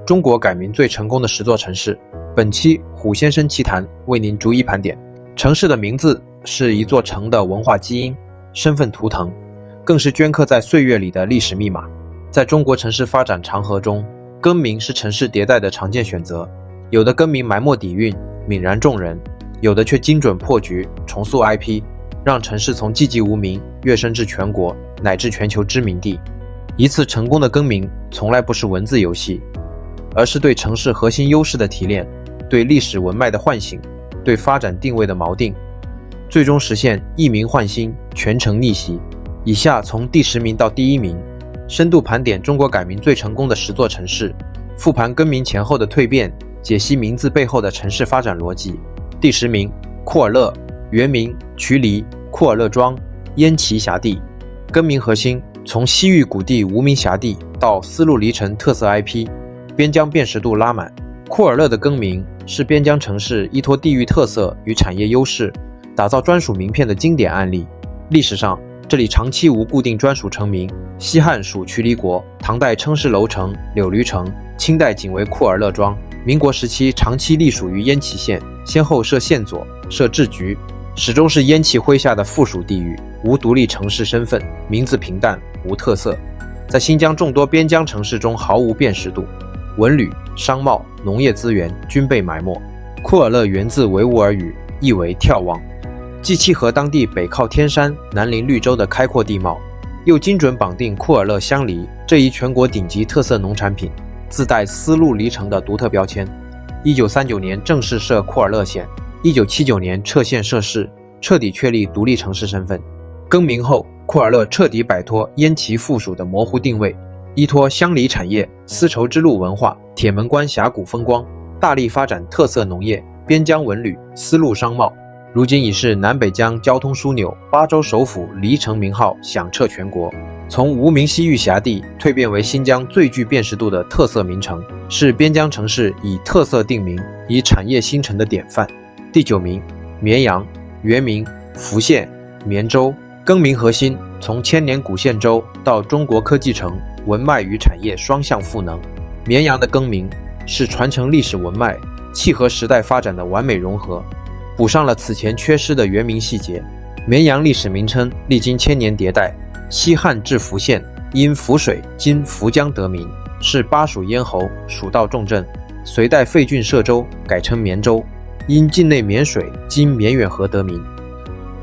中国改名最成功的10座城市，本期虎先生奇谈为您逐一盘点。城市的名字是一座城的文化基因、身份图腾，更是镌刻在岁月里的历史密码。在中国城市发展长河中，更名是城市迭代的常见选择，有的更名埋没底蕴，泯然众人，有的却精准破局，重塑 IP， 让城市从寂寂无名跃升至全国乃至全球知名地。一次成功的更名从来不是文字游戏，而是对城市核心优势的提炼，对历史文脉的唤醒，对发展定位的锚定，最终实现一名焕新，全城逆袭。以下从第10名到第1名，深度盘点中国改名最成功的10座城市，复盘更名前后的蜕变，解析名字背后的城市发展逻辑。第10名，库尔勒，原名渠黎，库尔勒庄，烟耆辖地。更名核心从西域古地无名辖地到丝路离城特色 IP， 边疆辨识度拉满。库尔勒的更名是边疆城市依托地域特色与产业优势，打造专属名片的经典案例。历史上，这里长期无固定专属城名，西汉属渠黎国，唐代称是楼城、柳驴城，清代仅为库尔勒庄，民国时期长期隶属于烟耆县，先后设县佐、设治局，始终是烟耆麾下的附属地域，无独立城市身份，名字平淡，无特色，在新疆众多边疆城市中毫无辨识度，文旅、商贸、农业资源均被埋没。库尔勒源自维吾尔语，意为眺望，既契合当地北靠天山、南临绿洲的开阔地貌，又精准绑定库尔勒香梨这一全国顶级特色农产品，自带丝路离城的独特标签。1939年正式设库尔勒县，1979年撤县设市，彻底确立独立城市身份。更名后，库尔勒彻底摆脱烟耆附属的模糊定位，依托香梨产业、丝绸之路文化、铁门关峡谷风光，大力发展特色农业、边疆文旅、丝路商贸。如今已是南北疆交通枢纽、巴州首府黎城名号响彻全国，从无名西域辖地蜕变为新疆最具辨识度的特色名城，是边疆城市以特色定名、以产业兴城的典范。第9名，绵阳，原名福县、绵州，更名核心从千年古县州到中国科技城，文脉与产业双向赋能。绵阳的更名是传承历史文脉、契合时代发展的完美融合，补上了此前缺失的原名细节。绵阳历史名称历经千年迭代，西汉至福县，因涪水今涪江得名，是巴蜀咽喉蜀道重镇。隋代废郡摄州，改称绵州，因境内绵水今绵远河得名。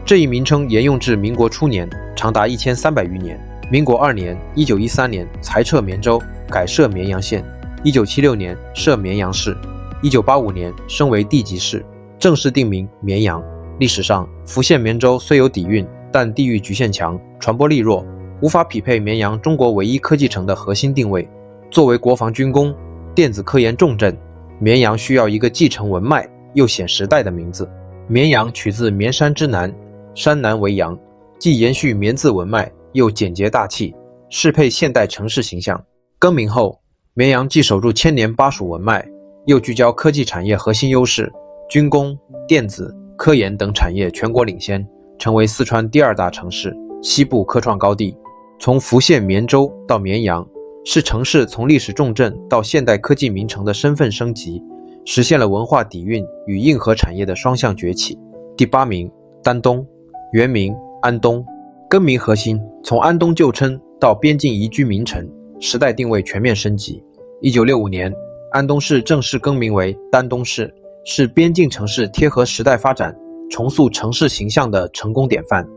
这一名称沿用至民国初年，长达1300余年。民国2年1913年裁撤绵州，改设绵阳县。1976年设绵阳市。1985年升为地级市，正式定名绵阳。历史上，福县绵州虽有底蕴，但地域局限强，传播力弱，无法匹配绵阳中国唯一科技城的核心定位。作为国防军工、电子科研重镇，绵阳需要一个继承文脉又显时代的名字。绵阳取自绵山之南，山南为阳，既延续绵字文脉，又简洁大气，适配现代城市形象。更名后，绵阳既守住千年巴蜀文脉，又聚焦科技产业核心优势，军工、电子、科研等产业全国领先，成为四川第2大城市，西部科创高地。从福县绵州到绵阳，是城市从历史重镇到现代科技名城的身份升级，实现了文化底蕴与硬核产业的双向崛起。第8名，丹东，原名安东，更名核心从安东旧称到边境宜居名城，时代定位全面升级。1965年，安东市正式更名为丹东市，是边境城市贴合时代发展、重塑城市形象的成功典范。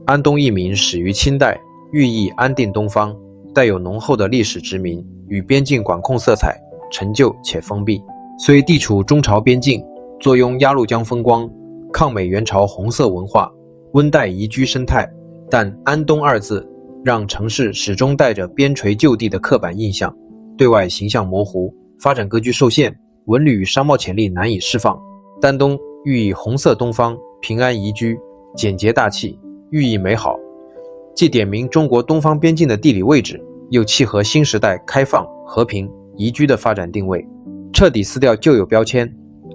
安东一名始于清代，寓意安定东方，带有浓厚的历史殖民与边境管控色彩，陈旧且封闭。虽地处中朝边境，坐拥鸭绿江风光、抗美援朝红色文化、温带宜居生态，但安东2字让城市始终带着边陲就地的刻板印象，对外形象模糊，发展格局受限，文旅与商贸潜力难以释放。丹东寓意红色东方，平安宜居，简洁大气，寓意美好，既点明中国东方边境的地理位置，又契合新时代开放、和平、宜居的发展定位，彻底撕掉旧有标签。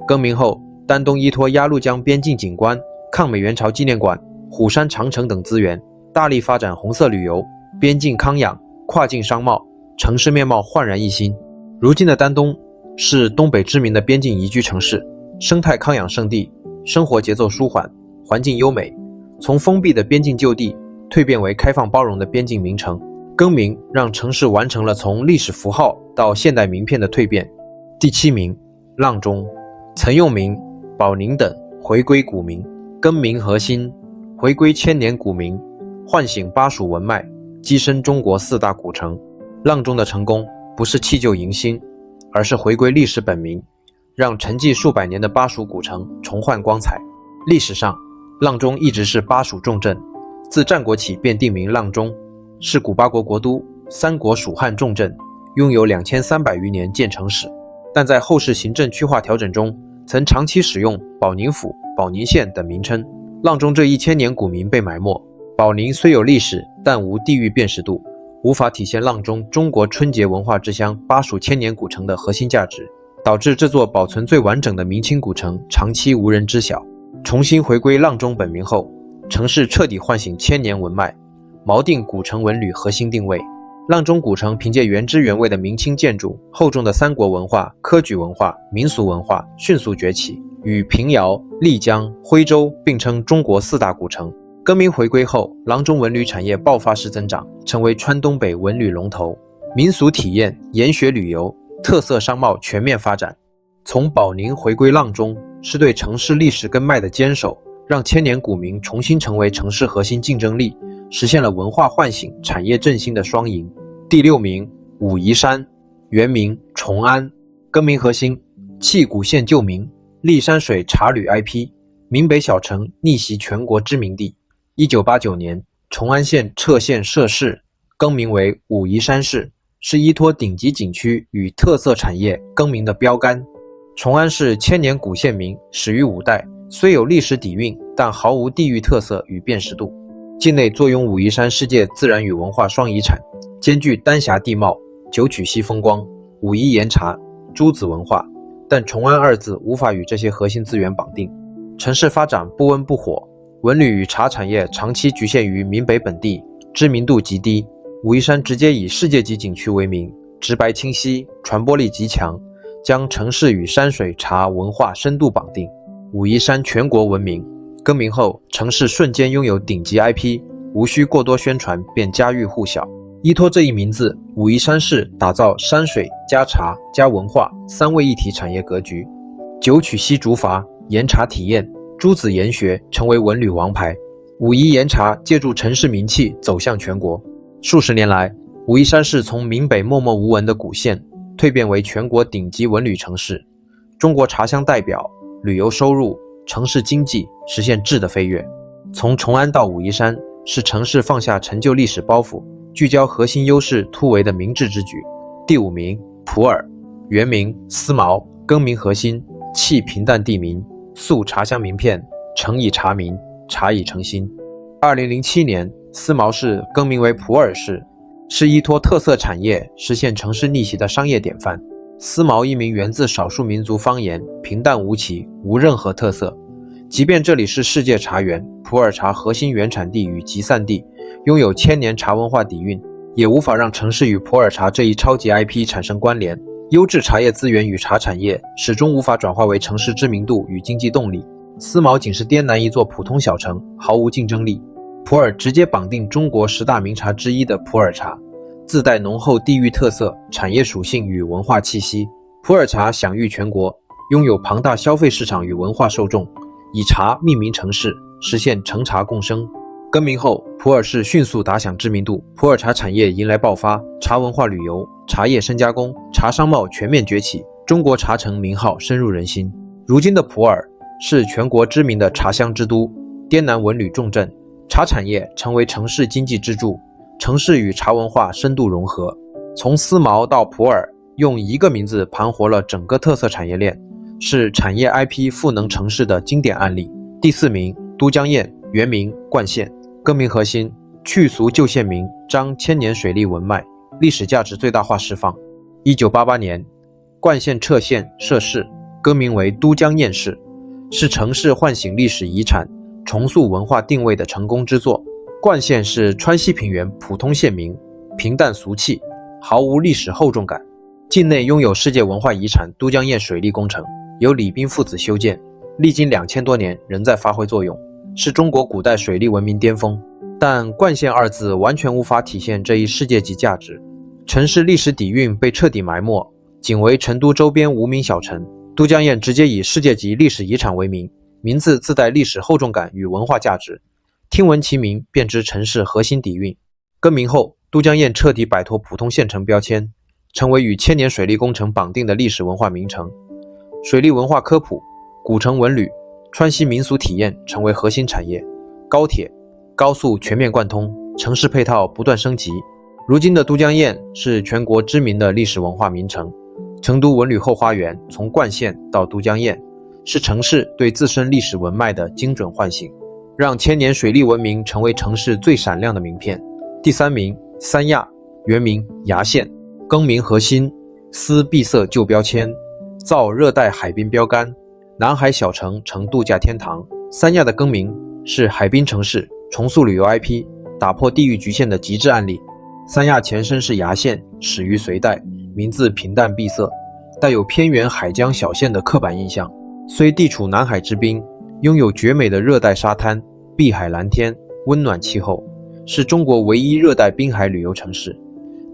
更名后，丹东依托鸭绿江边境景观、抗美援朝纪念馆、虎山长城等资源，大力发展红色旅游、边境康养、跨境商贸，城市面貌焕然一新。如今的丹东是东北知名的边境宜居城市，生态康养胜地，生活节奏舒缓，环境优美。从封闭的边境旧地蜕变为开放包容的边境名城，更名让城市完成了从历史符号到现代名片的蜕变。第7名，阆中，曾用名、保宁等回归古名，更名核心，回归千年古名，唤醒巴蜀文脉，跻身中国4大古城。阆中的成功不是弃旧迎新，而是回归历史本名，让沉寂数百年的巴蜀古城重焕光彩。历史上，阆中一直是巴蜀重镇，自战国起便定名阆中，是古八国国都，三国蜀汉重镇，拥有2300余年建城史。但在后世行政区划调整中，曾长期使用保宁府、保宁县等名称，阆中这1000年古名被埋没。保宁虽有历史，但无地域辨识度，无法体现阆中中国春节文化之乡巴蜀千年古城的核心价值，导致这座保存最完整的明清古城长期无人知晓。重新回归阆中本名后，城市彻底唤醒千年文脉，锚定古城文旅核心定位。阆中古城凭借原汁原味的明清建筑、厚重的三国文化、科举文化、民俗文化迅速崛起，与平遥、丽江、徽州并称中国4大古城。更名回归后，阆中文旅产业爆发式增长，成为川东北文旅龙头，民俗体验、研学旅游、特色商贸全面发展。从保宁回归阆中，是对城市历史根脉的坚守，让千年古名重新成为城市核心竞争力，实现了文化唤醒、产业振兴的双赢。第6名，武夷山，原名崇安，更名核心，契谷县旧名，砾山水茶旅 IP， 闽北小城，逆袭全国知名地。1989年，崇安县撤县设市，更名为武夷山市，是依托顶级景区与特色产业更名的标杆。崇安市千年古县名，始于5代，虽有历史底蕴，但毫无地域特色与辨识度。境内坐拥武夷山世界自然与文化双遗产，兼具丹霞地貌、九曲溪风光、武夷岩茶、诸子文化，但崇安2字无法与这些核心资源绑定。城市发展不温不火，文旅与茶产业长期局限于闽北本地，知名度极低。武夷山直接以世界级景区为名，直白清晰，传播力极强，将城市与山水茶文化深度绑定。武夷山全国闻名，更名后，城市瞬间拥有顶级 IP， 无需过多宣传便家喻户晓。依托这一名字，武夷山市打造山水加茶加文化3位一体产业格局，九曲溪竹筏、岩茶体验、诸子研学成为文旅王牌。武夷岩茶借助城市名气走向全国。数十年来，武夷山市从闽北默默无闻的古县蜕变为全国顶级文旅城市，中国茶乡代表，旅游收入、城市经济实现质的飞跃。从崇安到武夷山，是城市放下陈旧历史包袱，聚焦核心优势突围的明智之举。第5名，普洱，原名思茅，更名核心，弃平淡地名，塑茶乡名片，城以茶名，茶以诚心。2007年，思茅市更名为普洱市，是依托特色产业实现城市逆袭的商业典范。思茅一名源自少数民族方言，平淡无奇，无任何特色。即便这里是世界茶园、普洱茶核心原产地与集散地，拥有1000年茶文化底蕴，也无法让城市与普洱茶这一超级 IP 产生关联。优质茶叶资源与茶产业始终无法转化为城市知名度与经济动力。思茅仅是滇南一座普通小城，毫无竞争力。普洱直接绑定中国10大名茶之一的普洱茶，自带浓厚地域特色、产业属性与文化气息。普洱茶享誉全国，拥有庞大消费市场与文化受众，以茶命名城市，实现城茶共生。更名后，普洱市迅速打响知名度，普洱茶产业迎来爆发，茶文化旅游、茶叶深加工、茶商贸全面崛起，中国茶城名号深入人心。如今的普洱是全国知名的茶乡之都，滇南文旅重镇，茶产业成为城市经济支柱，城市与茶文化深度融合。从思茅到普洱，用一个名字盘活了整个特色产业链，是产业 IP 赋能城市的经典案例。第4名，都江堰，原名灌县，更名核心，去俗旧县名，彰千年水利文脉，历史价值最大化释放。1988年，灌县撤县设市，更名为都江堰市，是城市唤醒历史遗产、重塑文化定位的成功之作。灌县是川西平原普通县名，平淡俗气，毫无历史厚重感。境内拥有世界文化遗产都江堰水利工程，由李彬父子修建，历经2000多年仍在发挥作用，是中国古代水利文明巅峰。但灌县二字完全无法体现这一世界级价值，城市历史底蕴被彻底埋没，仅为成都周边无名小城。都江堰直接以世界级历史遗产为名，名字自带历史厚重感与文化价值，听闻其名便知城市核心底蕴。更名后，都江堰彻底摆脱普通县城标签，成为与千年水利工程绑定的历史文化名城。水利文化科普、古城文旅、川西民俗体验成为核心产业，高铁、高速全面贯通，城市配套不断升级。如今的都江堰是全国知名的历史文化名城，成都文旅后花园从灌县到都江堰，是城市对自身历史文脉的精准唤醒，让千年水利文明成为城市最闪亮的名片。第3名，三亚，原名崖县，更名核心，司闭塞旧标签，造热带海滨标杆，南海小城成度假天堂。三亚的更名是海滨城市重塑旅游 IP， 打破地域局限的极致案例。三亚前身是崖县，始于隋代，名字平淡闭塞，带有偏远海疆小县的刻板印象。虽地处南海之滨，拥有绝美的热带沙滩、碧海蓝天、温暖气候，是中国唯一热带滨海旅游城市，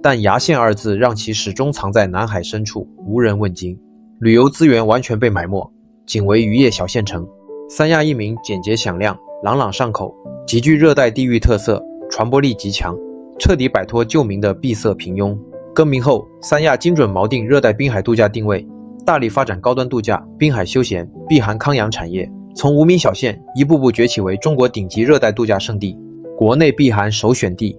但崖县二字让其始终藏在南海深处，无人问津，旅游资源完全被埋没，仅为渔业小县城。三亚一名简洁响亮，朗朗上口，极具热带地域特色，传播力极强，彻底摆脱旧名的闭塞平庸。更名后，三亚精准锚定热带滨海度假定位，大力发展高端度假、滨海休闲、碧涵康养产业，从无名小县一步步崛起为中国顶级热带度假胜地，国内碧涵首选地。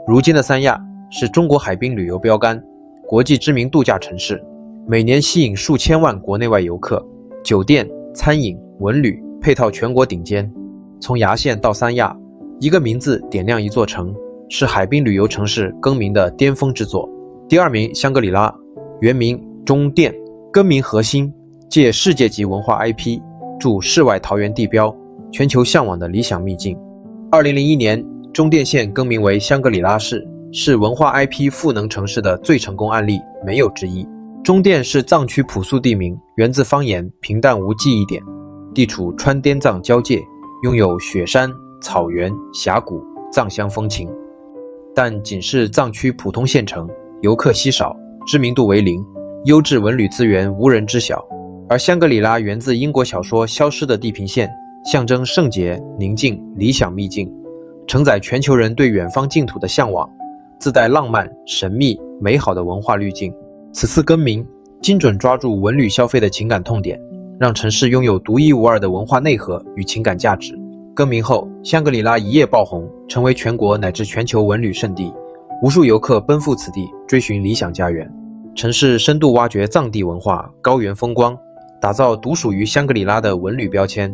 如今的三亚是中国海滨旅游标杆，国际知名度假城市，每年吸引数千万国内外游客，酒店、餐饮、文旅配套全国顶尖。从崖县到三亚，一个名字点亮一座城，是海滨旅游城市更名的巅峰之作。第2名，香格里拉，原名中甸，更名核心，借世界级文化 IP 筑世外桃源地标，全球向往的理想秘境。2001年，中甸县更名为香格里拉市，是文化 IP 赋能城市的最成功案例，没有之一。中甸是藏区朴素地名，源自方言，平淡无记忆点，地处川滇藏交界，拥有雪山、草原、峡谷、藏乡风情，但仅是藏区普通县城，游客稀少，知名度为0，优质文旅资源无人知晓。而香格里拉源自英国小说《消失的地平线》，象征圣洁、宁静、理想秘境，承载全球人对远方净土的向往，自带浪漫、神秘、美好的文化滤镜。此次更名，精准抓住文旅消费的情感痛点，让城市拥有独一无二的文化内核与情感价值。更名后，香格里拉一夜爆红，成为全国乃至全球文旅胜地，无数游客奔赴此地，追寻理想家园。城市深度挖掘藏地文化、高原风光，打造独属于香格里拉的文旅标签，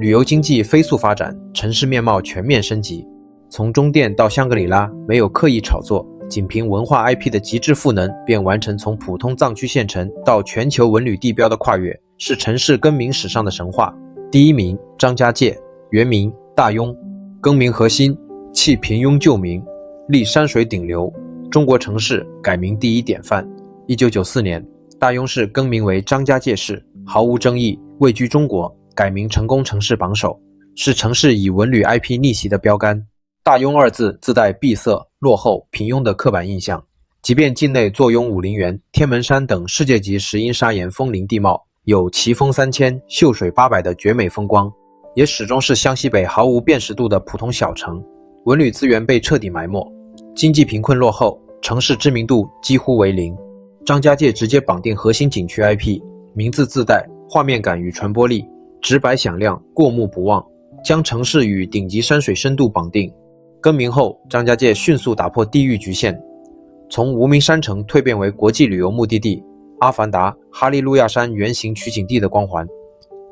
旅游经济飞速发展，城市面貌全面升级。从中甸到香格里拉，没有刻意炒作，仅凭文化 IP 的极致赋能，便完成从普通藏区县城到全球文旅地标的跨越，是城市更名史上的神话。第1名，张家界，原名大庸，更名核心，弃平庸旧名，立山水顶流，中国城市改名第一典范。1994年，大庸市更名为张家界市，毫无争议，位居中国改名成功城市榜首，是城市以文旅 IP 逆袭的标杆。大庸二字自带闭塞、落后、平庸的刻板印象，即便境内坐拥武陵源、天门山等世界级石英砂岩峰林地貌，有奇峰3000、秀水800的绝美风光，也始终是湘西北毫无辨识度的普通小城，文旅资源被彻底埋没，经济贫困落后，城市知名度几乎为0。张家界直接绑定核心景区 IP， 名字自带画面感与传播力，直白响亮，过目不忘，将城市与顶级山水深度绑定。更名后，张家界迅速打破地域局限，从无名山城蜕变为国际旅游目的地，阿凡达、哈利路亚山原型取景地的光环，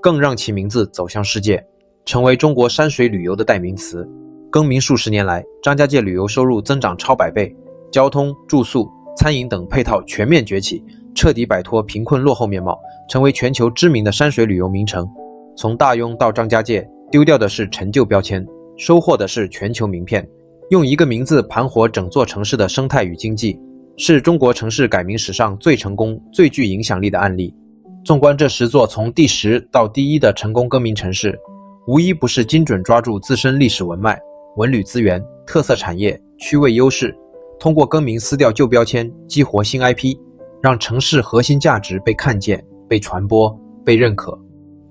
更让其名字走向世界，成为中国山水旅游的代名词。更名数10年来，张家界旅游收入增长超100倍，交通、住宿、餐饮等配套全面崛起，彻底摆脱贫困落后面貌，成为全球知名的山水旅游名城。从大庸到张家界，丢掉的是陈旧标签，收获的是全球名片，用一个名字盘活整座城市的生态与经济，是中国城市改名史上最成功、最具影响力的案例。纵观这10座从第10到第1的成功更名城市，无一不是精准抓住自身历史文脉、文旅资源、特色产业、区位优势，通过更名撕掉旧标签，激活新 IP， 让城市核心价值被看见、被传播、被认可。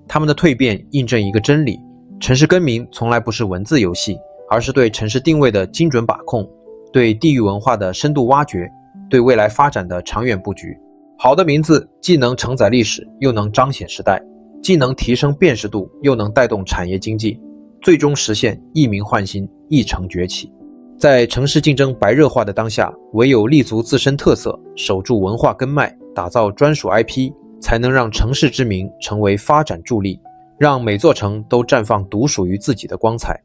他们的蜕变印证一个真理：城市更名从来不是文字游戏，而是对城市定位的精准把控，对地域文化的深度挖掘，对未来发展的长远布局。好的名字既能承载历史，又能彰显时代，既能提升辨识度，又能带动产业经济，最终实现一名焕新，一城崛起。在城市竞争白热化的当下，唯有立足自身特色，守住文化根脉，打造专属 IP， 才能让城市之名成为发展助力，让每座城都绽放独属于自己的光彩。